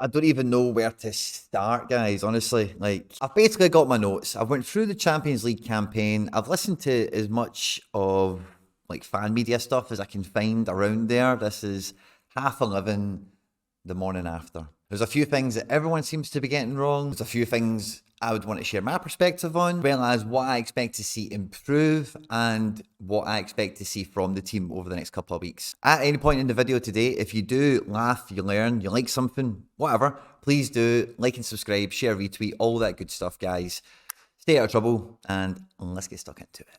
I don't even know where to start, guys, honestly. Like, I've basically got my notes. I've went through the Champions League campaign. I've listened to as much of like fan media stuff as I can find around there. This is 11:30 the morning after. There's a few things that everyone seems to be getting wrong. There's a few things I would want to share my perspective on, as well as what I expect to see improve and what I expect to see from the team over the next couple of weeks. At any point in the video today, if you do laugh, you learn, you like something, whatever, please do like and subscribe, share, retweet, all that good stuff, guys. Stay out of trouble, and let's get stuck into it.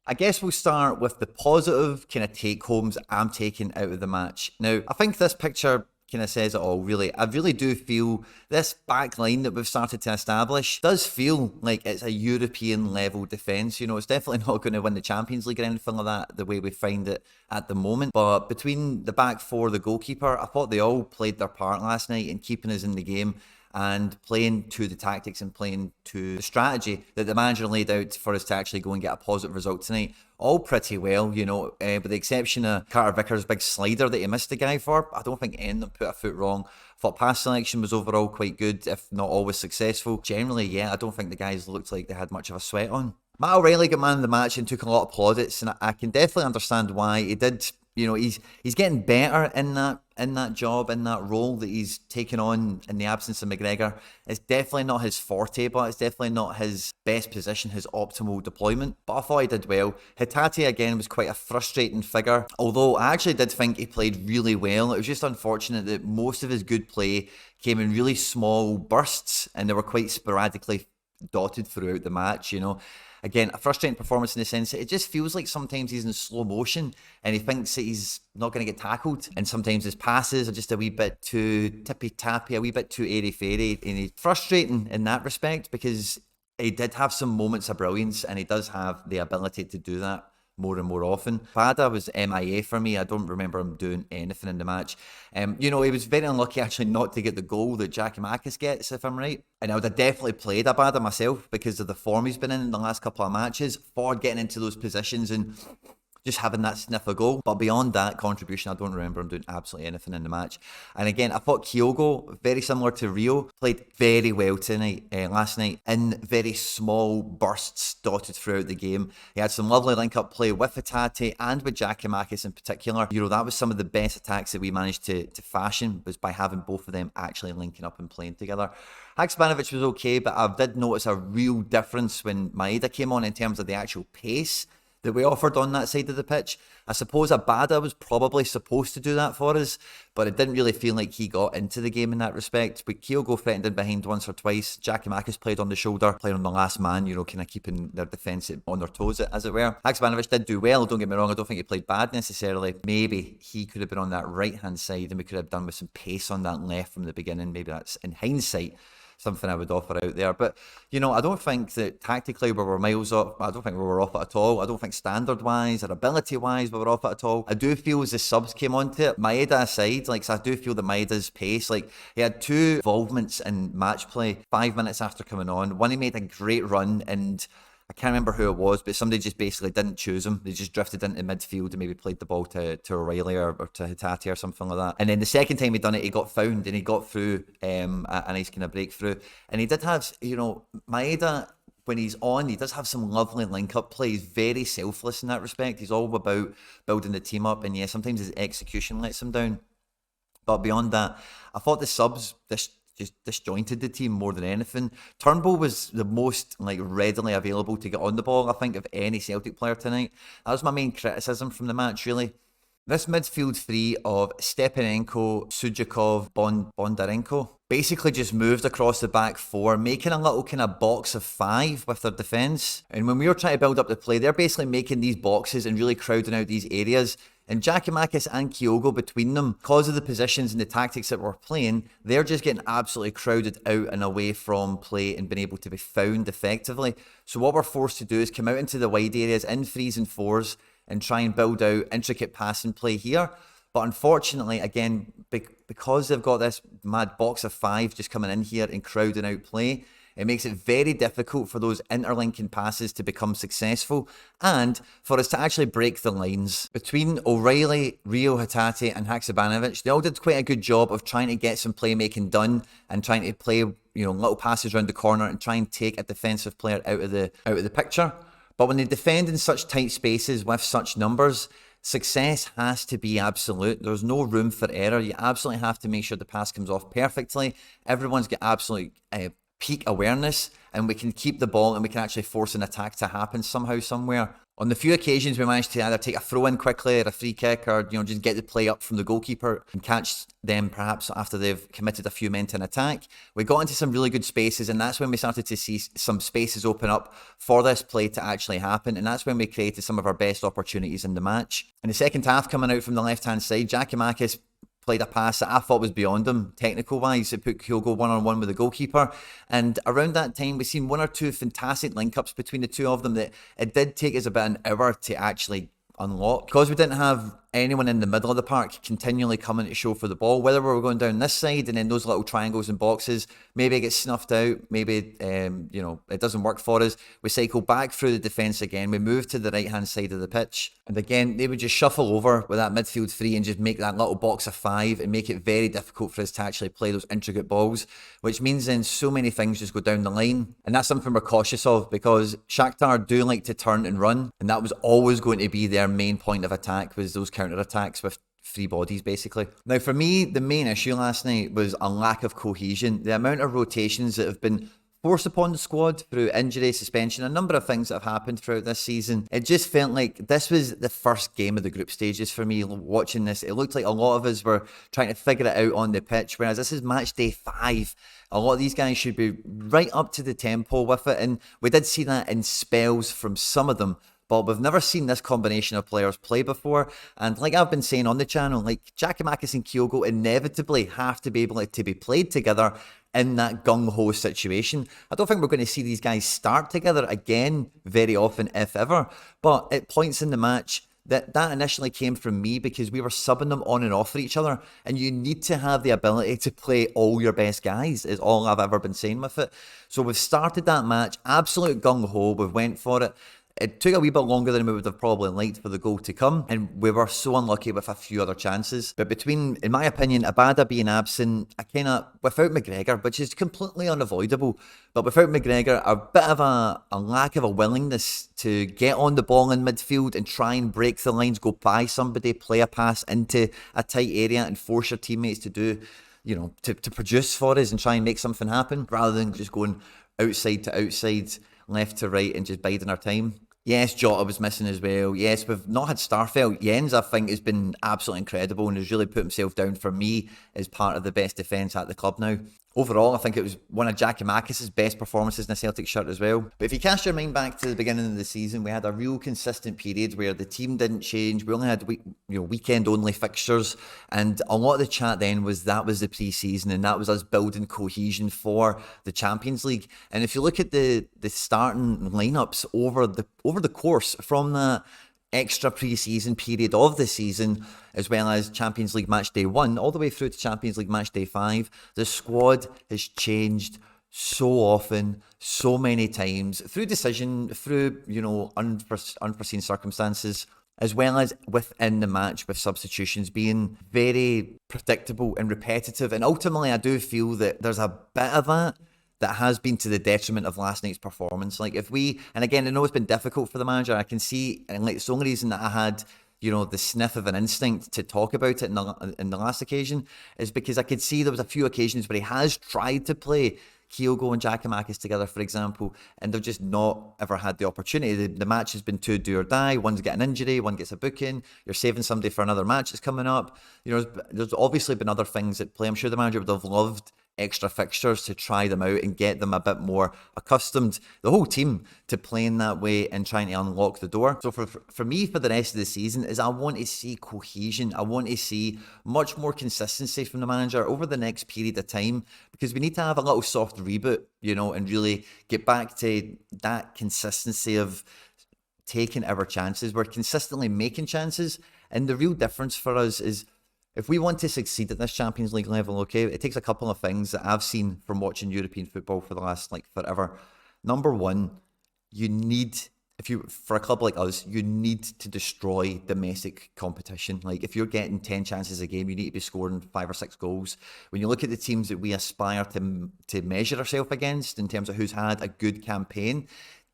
I guess we'll start with the positive kind of take-homes I'm taking out of the match. Now, I think this picture kind of says it all, really. I really do feel this back line that we've started to establish does feel like it's a European level defence. You know, it's definitely not going to win the Champions League or anything like that the way we find it at the moment. But between the back four, the goalkeeper, I thought they all played their part last night in keeping us in the game and playing to the tactics and playing to the strategy that the manager laid out for us to actually go and get a positive result tonight. All pretty well, you know, with the exception of Carter Vickers' big slider that he missed the guy for. I don't think any of them put a foot wrong. I thought pass selection was overall quite good, if not always successful. Generally, yeah, I don't think the guys looked like they had much of a sweat on. Matt O'Reilly got man of the match and took a lot of plaudits, and I can definitely understand why he did. You know, he's getting better in that job, in that role that he's taken on in the absence of McGregor. It's definitely not his forte, but it's definitely not his best position, his optimal deployment. But I thought he did well. Hatate, again, was quite a frustrating figure, although I actually did think he played really well. It was just unfortunate that most of his good play came in really small bursts, and they were quite sporadically dotted throughout the match, you know. Again, a frustrating performance in the sense that it just feels like sometimes he's in slow motion and he thinks that he's not going to get tackled. And sometimes his passes are just a wee bit too tippy-tappy, a wee bit too airy-fairy. And he's frustrating in that respect because he did have some moments of brilliance and he does have the ability to do that more and more often. Pada was MIA for me. I don't remember him doing anything in the match. You know, he was very unlucky actually not to get the goal that Giakoumakis gets, if I'm right. And I would have definitely played Abada myself because of the form he's been in the last couple of matches, for getting into those positions and just having that sniff of goal. But beyond that contribution, I don't remember him doing absolutely anything in the match. And again, I thought Kyogo, very similar to Rio, played very well tonight, last night, in very small bursts dotted throughout the game. He had some lovely link-up play with Hatate and with Giakoumakis in particular. You know, that was some of the best attacks that we managed to fashion, was by having both of them actually linking up and playing together. Haksabanovic was okay, but I did notice a real difference when Maeda came on in terms of the actual pace that we offered on that side of the pitch. I suppose Abada was probably supposed to do that for us, but it didn't really feel like he got into the game in that respect. But Kyogo threatened in behind once or twice. Giakoumakis played on the shoulder, playing on the last man, you know, kind of keeping their defence on their toes, as it were. Haksabanovic did do well, don't get me wrong, I don't think he played bad necessarily. Maybe he could have been on that right-hand side and we could have done with some pace on that left from the beginning. Maybe that's, in hindsight, something I would offer out there. But, you know, I don't think that tactically we were miles off. I don't think we were off it at all. I don't think standard-wise or ability-wise we were off it at all. I do feel as the subs came onto it, Maeda aside, like, so I do feel that Maeda's pace, like, he had two involvements in match play 5 minutes after coming on. One, he made a great run, and I can't remember who it was, but somebody just basically didn't choose him. They just drifted into midfield and maybe played the ball to O'Reilly or to Hatate or something like that. And then the second time he done it, he got found and he got through a nice kind of breakthrough. And he did have, you know, Maeda, when he's on, he does have some lovely link-up play. He's very selfless in that respect. He's all about building the team up. And yeah, sometimes his execution lets him down. But beyond that, I thought the subs just disjointed the team more than anything. Turnbull was the most like readily available to get on the ball, I think, of any Celtic player tonight. That was my main criticism from the match, really. This midfield three of Stepanenko, Sujakov, Bondarenko basically just moved across the back four, making a little kind of box of five with their defence. And when we were trying to build up the play, they're basically making these boxes and really crowding out these areas. And Giakoumakis and Kyogo between them, because of the positions and the tactics that we're playing, they're just getting absolutely crowded out and away from play and being able to be found effectively. So what we're forced to do is come out into the wide areas in threes and fours and try and build out intricate passing play here. But unfortunately, again, because they've got this mad box of five just coming in here and crowding out play, it makes it very difficult for those interlinking passes to become successful and for us to actually break the lines. Between O'Reilly, Rio Hatate and Haksabanovic, they all did quite a good job of trying to get some playmaking done and trying to play, little passes around the corner and try and take a defensive player out of the picture. But when they defend in such tight spaces with such numbers, success has to be absolute. There's no room for error. You absolutely have to make sure the pass comes off perfectly. Everyone's got absolute peak awareness, and we can keep the ball and we can actually force an attack to happen somehow, somewhere. On the few occasions we managed to either take a throw in quickly or a free kick, or just get the play up from the goalkeeper and catch them perhaps after they've committed a few men to an attack, we got into some really good spaces, and that's when we started to see some spaces open up for this play to actually happen, and that's when we created some of our best opportunities in the match. In the second half, coming out from the left hand side, Giakoumakis played a pass that I thought was beyond him, technical-wise. It put Kyogo one-on-one with the goalkeeper. And around that time, we've seen one or two fantastic link-ups between the two of them that it did take us about an hour to actually unlock. Because we didn't have anyone in the middle of the park continually coming to show for the ball, whether we were going down this side and then those little triangles and boxes, maybe it gets snuffed out, maybe it doesn't work for us. We cycle back through the defence again, we move to the right hand side of the pitch, and again they would just shuffle over with that midfield three and just make that little box of five and make it very difficult for us to actually play those intricate balls, which means then so many things just go down the line. And that's something we're cautious of, because Shakhtar do like to turn and run, and that was always going to be their main point of attack, was those counter-attacks with free bodies, basically. Now, for me, the main issue last night was a lack of cohesion. The amount of rotations that have been forced upon the squad through injury, suspension, a number of things that have happened throughout this season. It just felt like this was the first game of the group stages for me watching this. It looked like a lot of us were trying to figure it out on the pitch, whereas this is match day 5. A lot of these guys should be right up to the tempo with it, and we did see that in spells from some of them. But we've never seen this combination of players play before. And like I've been saying on the channel, like Giakoumakis and Kyogo inevitably have to be able to be played together in that gung-ho situation. I don't think we're going to see these guys start together again very often, if ever. But at points in the match, that initially came from me because we were subbing them on and off for each other. And you need to have the ability to play all your best guys, is all I've ever been saying with it. So we've started that match, absolute gung-ho, we've went for it. It took a wee bit longer than we would have probably liked for the goal to come, and we were so unlucky with a few other chances. But between, in my opinion, Abada being absent, without McGregor, which is completely unavoidable, but without McGregor, a bit of a lack of a willingness to get on the ball in midfield and try and break the lines, go by somebody, play a pass into a tight area and force your teammates to do, to produce for us and try and make something happen, rather than just going outside to outside, left to right, and just biding our time. Yes, Jota was missing as well. Yes, we've not had Starfelt. Jens, I think, has been absolutely incredible and has really put himself down for me as part of the best defence at the club now. Overall, I think it was one of Giakoumakis' best performances in a Celtic shirt as well. But if you cast your mind back to the beginning of the season, we had a real consistent period where the team didn't change. We only had weekend-only fixtures, and a lot of the chat then was that was the pre-season and that was us building cohesion for the Champions League. And if you look at the starting lineups over the course from that extra pre-season period of the season, as well as Champions League match day 1 all the way through to Champions League match day 5, the squad has changed so often, so many times, through decision, through unforeseen circumstances, as well as within the match, with substitutions being very predictable and repetitive. And ultimately, I do feel that there's a bit of that has been to the detriment of last night's performance. Like and again, I know it's been difficult for the manager. I can see, and like, it's the only reason that I had, the sniff of an instinct to talk about it in the last occasion is because I could see there was a few occasions where he has tried to play Kyogo and Giakoumakis together, for example, and they've just not ever had the opportunity. The match has been too do or die. One's got an injury, one gets a booking, you're saving somebody for another match that's coming up. There's obviously been other things at play. I'm sure the manager would have loved extra fixtures to try them out and get them a bit more accustomed, the whole team, to playing that way and trying to unlock the door. So for me, for the rest of the season, is I want to see cohesion. I want to see much more consistency from the manager over the next period of time, because we need to have a little soft reboot, and really get back to that consistency of taking our chances. We're consistently making chances, and the real difference for us is If we want to succeed at this Champions League level, okay, it takes a couple of things that I've seen from watching European football for the last forever. Number one, you need, for a club like us, you need to destroy domestic competition. Like if you're getting 10 chances a game, you need to be scoring 5 or 6 goals. When you look at the teams that we aspire to measure ourselves against in terms of who's had a good campaign,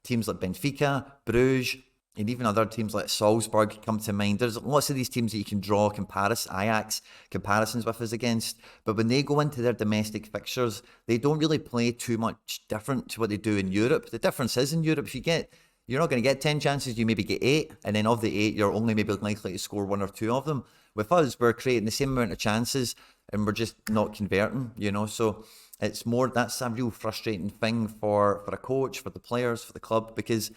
teams like Benfica, Bruges, and even other teams like Salzburg come to mind. There's lots of these teams that you can draw Ajax comparisons with us against. But when they go into their domestic fixtures, they don't really play too much different to what they do in Europe. The difference is in Europe, you're not going to get 10 chances, you maybe get 8. And then of the 8, you're only maybe likely to score 1 or 2 of them. With us, we're creating the same amount of chances and we're just not converting, So it's that's a real frustrating thing for a coach, for the players, for the club, because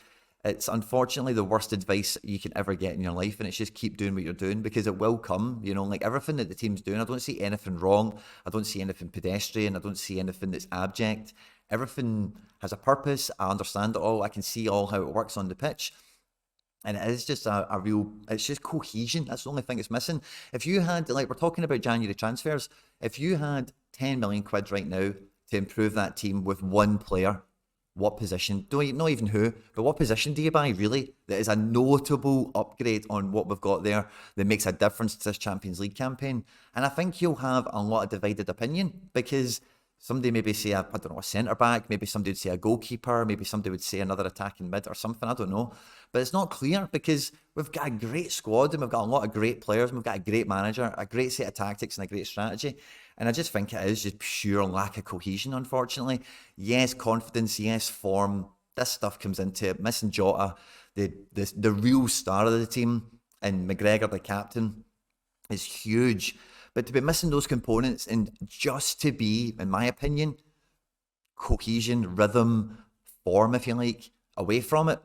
it's unfortunately the worst advice you can ever get in your life, and it's just keep doing what you're doing because it will come, like everything that the team's doing. I don't see anything wrong. I don't see anything pedestrian. I don't see anything that's abject. Everything has a purpose. I understand it all. I can see all how it works on the pitch. And it is just it's just cohesion. That's the only thing it's missing. If you had, we're talking about January transfers, if you had 10 million quid right now to improve that team with one player, what position, not even who, but what position do you buy really that is a notable upgrade on what we've got there that makes a difference to this Champions League campaign? And I think you'll have a lot of divided opinion because somebody maybe say, I don't know, a centre-back, maybe somebody would say a goalkeeper, maybe somebody would say another attacking mid or something, I don't know. But it's not clear because we've got a great squad and we've got a lot of great players and we've got a great manager, a great set of tactics and a great strategy. And I just think it is just pure lack of cohesion, unfortunately. Yes, confidence, yes, form. This stuff comes into it. Missing Jota, the real star of the team, and McGregor, the captain, is huge. But to be missing those components and just to be, in my opinion, cohesion, rhythm, form, if you like, away from it,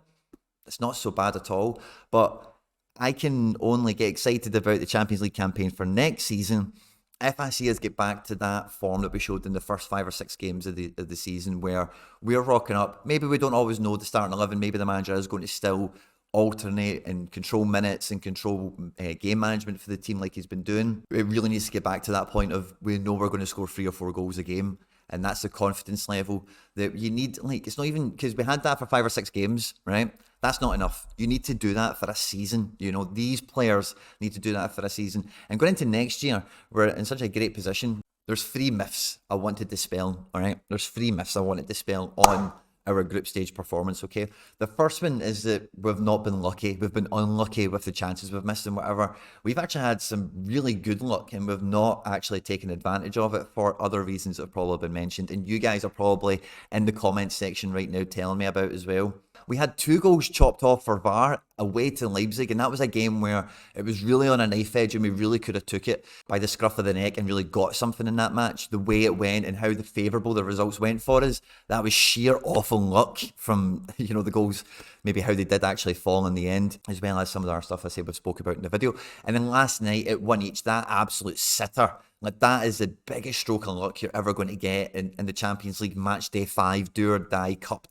it's not so bad at all. But I can only get excited about the Champions League campaign for next season if I see us get back to that form that we showed in the first 5 or 6 games of the season, where we're rocking up. Maybe we don't always know the starting 11. Maybe the manager is going to still alternate and control minutes and control game management for the team like he's been doing. It really needs to get back to that point of we know we're going to score 3 or 4 goals a game. And that's the confidence level that you need. It's not even, because we had that for 5 or 6 games, right? That's not enough. You need to do that for a season. These players need to do that for a season. And going into next year, we're in such a great position. There's 3 myths I want to dispel, all right? There's 3 myths I want to dispel on our group stage performance, okay? The first one is that we've not been lucky. We've been unlucky with the chances we've missed and whatever. We've actually had some really good luck and we've not actually taken advantage of it for other reasons that have probably been mentioned. And you guys are probably in the comments section right now telling me about as well. We had 2 goals chopped off for VAR away to Leipzig, and that was a game where it was really on a knife edge and we really could have took it by the scruff of the neck and really got something in that match. The way it went and how favourable the results went for us, that was sheer awful luck from, the goals, maybe how they did actually fall in the end, as well as some of the other stuff I said we spoke about in the video. And then last night at 1 each, that absolute sitter. That is the biggest stroke of luck you're ever going to get in the Champions League match day 5, do or die, cup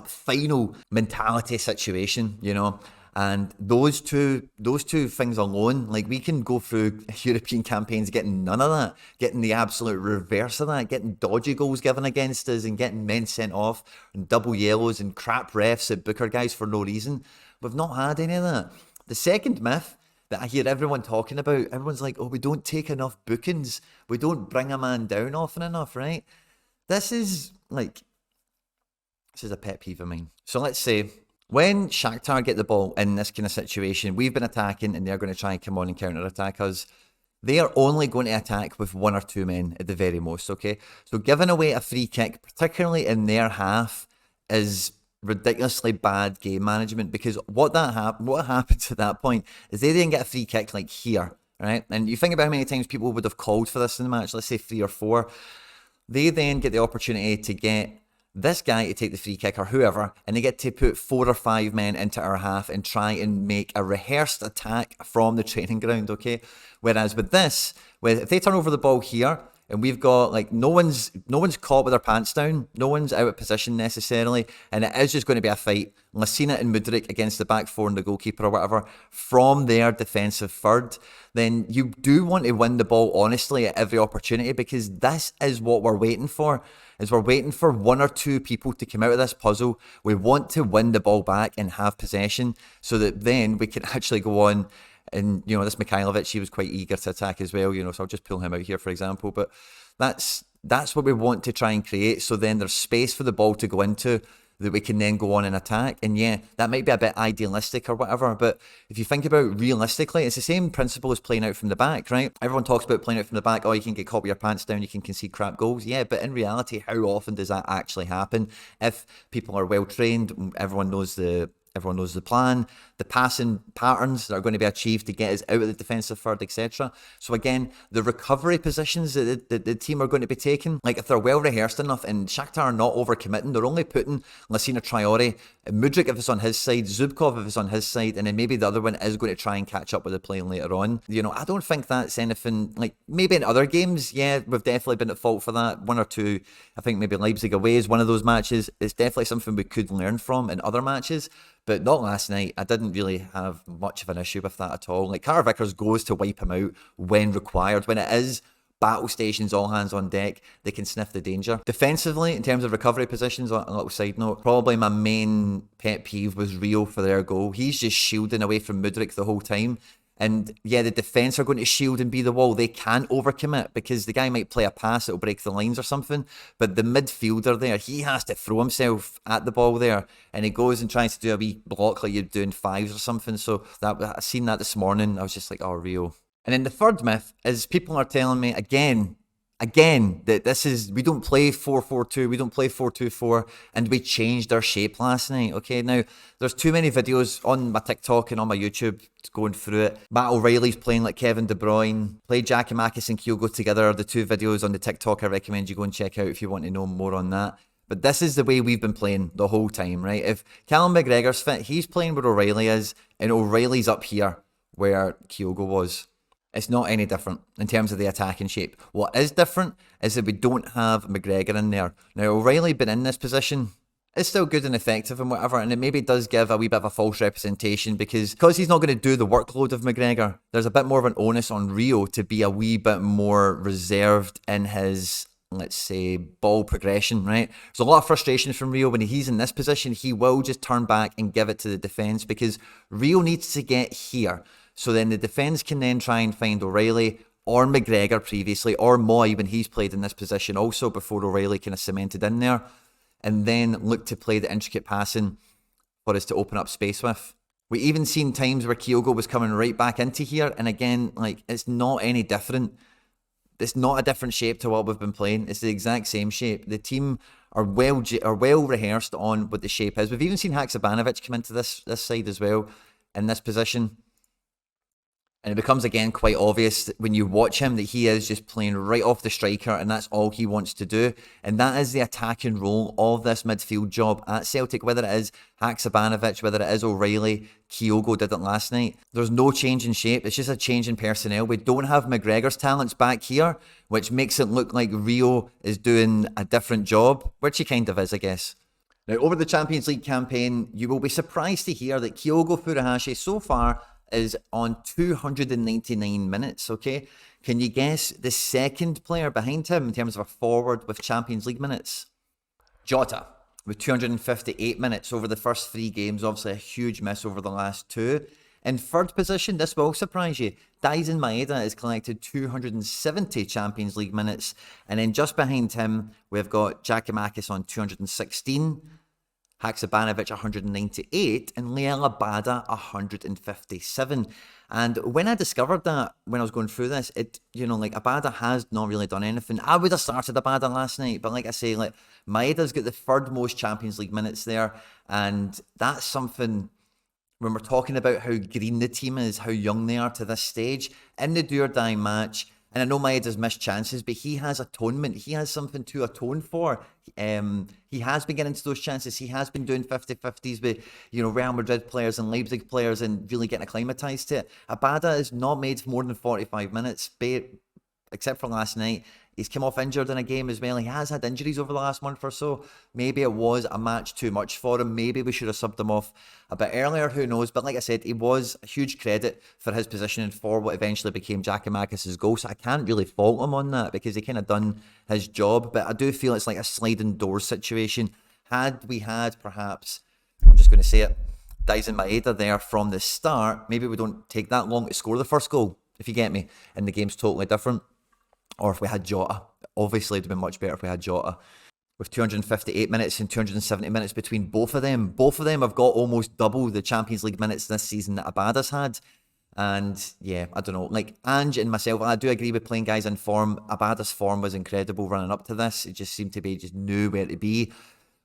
final mentality situation, And those two things alone, we can go through European campaigns getting none of that, getting the absolute reverse of that, getting dodgy goals given against us and getting men sent off and double yellows and crap refs that book our guys for no reason. We've not had any of that. The second myth that I hear everyone talking about, everyone's like, oh, we don't take enough bookings. We don't bring a man down often enough, right? This is a pet peeve of mine. So let's say when Shakhtar get the ball in this kind of situation, we've been attacking and they're going to try and come on and counter-attack us. They are only going to attack with 1 or 2 men at the very most, okay? So giving away a free kick, particularly in their half, is ridiculously bad game management, because what happens at that point is they then get a free kick here, right? And you think about how many times people would have called for this in the match, let's say 3 or 4. They then get the opportunity to get this guy to take the free kick or whoever, and they get to put 4 or 5 men into our half and try and make a rehearsed attack from the training ground, okay? Whereas with this, if they turn over the ball here, and we've got like no one's caught with their pants down, no one's out of position necessarily, and it is just going to be a fight. Lassina and Mudryk against the back four and the goalkeeper or whatever from their defensive third, then you do want to win the ball honestly at every opportunity, because this is what we're waiting for. Is we're waiting for one or two people to come out of this puzzle. We want to win the ball back and have possession so that then we can actually go on. And, you know, this Mikhailovic, he was quite eager to attack as well, you know, so I'll just pull him out here, for example. But that's what we want to try and create. So then there's space for the ball to go into that we can then go on and attack. And yeah, that might be a bit idealistic or whatever, but if you think about realistically, it's the same principle as playing out from the back, right? Everyone talks about playing out from the back. Oh, you can get caught with your pants down, you can concede crap goals. Yeah, but in reality, how often does that actually happen? If people are well trained, everyone knows the plan, the passing patterns that are going to be achieved to get us out of the defensive third, etc. So again, the recovery positions that the team are going to be taking, like if they're well rehearsed enough and Shakhtar are not overcommitting, they're only putting Lassina, Traore, Mudryk if it's on his side, Zubkov if it's on his side, and then maybe the other one is going to try and catch up with the play later on. You know, I don't think that's anything, like maybe in other games, yeah, we've definitely been at fault for that. One or two, I think maybe Leipzig away is one of those matches. It's definitely something we could learn from in other matches. But not last night. I didn't really have much of an issue with that at all. Like, Carter Vickers goes to wipe him out when required. When it is battle stations, all hands on deck, they can sniff the danger. Defensively, in terms of recovery positions, a little side note, probably my main pet peeve was Rio for their goal. He's just shielding away from Mudryk the whole time. And yeah, the defence are going to shield and be the wall. They can't overcommit because the guy might play a pass that'll break the lines or something. But the midfielder there, he has to throw himself at the ball there. And he goes and tries to do a wee block like you're doing fives or something. So I seen that this morning. I was just like, oh, Rio. And then the third myth is people are telling me again, that this is, we don't play 4-4-2, we don't play 4-2-4, and we changed our shape last night. Okay, now there's too many videos on my TikTok and on my YouTube going through it. Matt O'Reilly's playing like Kevin De Bruyne, play Giakoumakis and Kyogo together. The two videos on the TikTok I recommend you go and check out if you want to know more on that. But this is the way we've been playing the whole time, right? If Callum McGregor's fit, he's playing where O'Reilly is, and O'Reilly's up here where Kyogo was. It's not any different in terms of the attacking shape. What is different is that we don't have McGregor in there. Now, O'Reilly been in this position, is still good and effective and whatever, and it maybe does give a wee bit of a false representation because he's not going to do the workload of McGregor. There's a bit more of an onus on Rio to be a wee bit more reserved in his, let's say, ball progression, right? There's a lot of frustration from Rio when he's in this position. He will just turn back and give it to the defence because Rio needs to get here. So then the defence can then try and find O'Reilly or McGregor previously, or Moy when he's played in this position also before O'Reilly kind of cemented in there, and then look to play the intricate passing for us to open up space with. We even seen times where Kyogo was coming right back into here, and again, like, it's not any different. It's not a different shape to what we've been playing. It's the exact same shape. The team are well rehearsed on what the shape is. We've even seen Haksabanovic come into this side as well in this position. And it becomes, again, quite obvious when you watch him that he is just playing right off the striker and that's all he wants to do. And that is the attacking role of this midfield job at Celtic, whether it is Haksabanovic, whether it is O'Reilly, Kyogo did it last night. There's no change in shape. It's just a change in personnel. We don't have McGregor's talents back here, which makes it look like Rio is doing a different job, which he kind of is, I guess. Now, over the Champions League campaign, you will be surprised to hear that Kyogo Furuhashi so far is on 299 minutes, okay? Can you guess the second player behind him in terms of a forward with Champions League minutes? Jota, with 258 minutes over the first 3 games, obviously a huge miss over the last 2. In third position, this will surprise you, Daisen Maeda has collected 270 Champions League minutes, and then just behind him, we've got Giakoumakis on 216, Haksabanovic 198, and Liel Abada 157. And when I discovered that, when I was going through this, like Abada has not really done anything. I would have started Abada last night, but like I say, like Maeda's got the third most Champions League minutes there, and that's something when we're talking about how green the team is, how young they are to this stage, in the do-or-die match. And I know Maeda's missed chances, but he has atonement. He has something to atone for. He has been getting into those chances. He has been doing 50-50s with, Real Madrid players and Leipzig players and really getting acclimatized to it. Abada has not made more than 45 minutes, except for last night. He's come off injured in a game as well. He has had injuries over the last month or so. Maybe it was a match too much for him. Maybe we should have subbed him off a bit earlier. Who knows? But like I said, he was a huge credit for his positioning for what eventually became Giakoumakis' goal. So I can't really fault him on that because he kind of done his job. But I do feel it's like a sliding doors situation. Had we had perhaps, I'm just going to say it, Dyson Maeda there from the start, maybe we don't take that long to score the first goal, if you get me, and the game's totally different. Or if we had Jota. Obviously, it would have been much better if we had Jota. With 258 minutes and 270 minutes between both of them. Both of them have got almost double the Champions League minutes this season that Abada's had. And yeah, I don't know. Like Ange and myself, I do agree with playing guys in form. Abada's form was incredible running up to this. It just seemed to be, just knew where to be.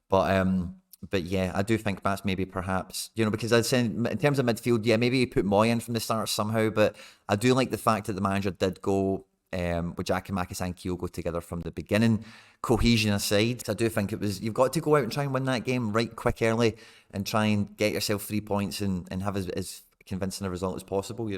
But yeah, I do think that's maybe perhaps, because I'd say in terms of midfield, yeah, maybe you put Moy in from the start somehow, but I do like the fact that the manager did go with Giakoumakis and Kyogo together from the beginning. Cohesion aside, I do think you've got to go out and try and win that game right quick early and try and get yourself 3 points and have as convincing a result as possible,